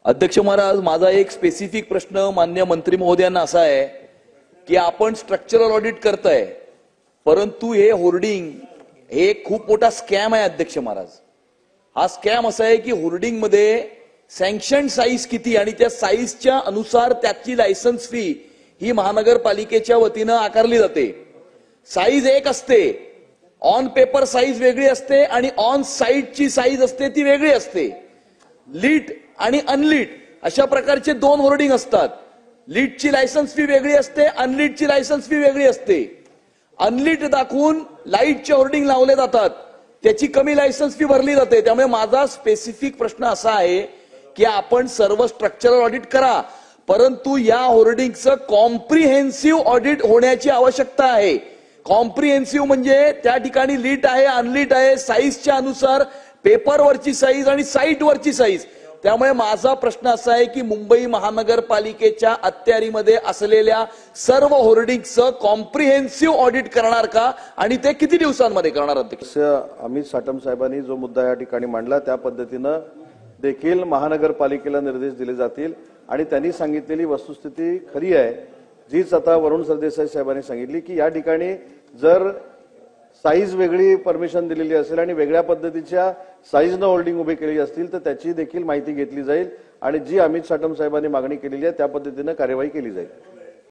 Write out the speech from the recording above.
अध्यक्ष महाराज, माझा एक स्पेसिफिक प्रश्न मान्य मंत्री महोदयांना असा आहे की आपण स्ट्रक्चरल ऑडिट करताय, परंतु हे होर्डिंग हे खूप मोठा स्कॅम आहे अध्यक्ष महाराज। हा स्कॅम असा आहे की होर्डिंग मध्ये सँक्शन साईज किती आणि त्या साईजच्या अनुसार त्याची लायसन्स फी ही महानगरपालिकेच्या वतीने आकारली जाते। साईज एक असते, ऑन पेपर साईज वेगळी असते आणि ऑन साइटची साईज असते ती वेगळी असते। लीट आणि अनलीट अशा प्रकारचे दोन होर्डिंग असतात। लीटची लायसन्स फी वेगळी असते, अनलीटची लायसन्स फी वेगळी असते। अनलीट दाखवून लाईटचे होर्डिंग लावले जातात, त्याची कमी लायसन्स फी भरली जाते। त्यामुळे माझा स्पेसिफिक प्रश्न असा आहे की आपण सर्व स्ट्रक्चरल ऑडिट करा, परंतु या होर्डिंगचं कॉम्प्रिहेन्सिव्ह ऑडिट होण्याची आवश्यकता आहे। कॉम्प्रिहेन्सिव्ह म्हणजे त्या ठिकाणी लीट आहे, अनलीट आहे, साईजच्या अनुसार पेपरवरची साईज आणि साईटवरची साईज। त्यामुळे माझा प्रश्न असा आहे की मुंबई महानगरपालिकेच्या अखत्यारीमध्ये असलेल्या सर्व होर्डिंगचं कॉम्प्रिहेन्सिव्ह ऑडिट करणार का आणि ते किती दिवसांमध्ये करणार? अध्यक्ष अमित साटम साहेबांनी जो मुद्दा या ठिकाणी मांडला त्या पद्धतीने देखील महानगरपालिकेला निर्देश दिले जातील आणि त्यांनी सांगितलेली वस्तुस्थिती खरी आहे, जीच आता वरुण सरदेसाई साहेबांनी सांगितली की या ठिकाणी जर साईज वेगळी परमिशन दिलेली असेल आणि वेगळ्या पद्धतीच्या साईजनं होल्डिंग उभी केली असतील तर त्याची देखील माहिती घेतली जाईल आणि जी अमित साटम साहेबांनी मागणी केलेली आहे त्या पद्धतीने कार्यवाही केली जाईल।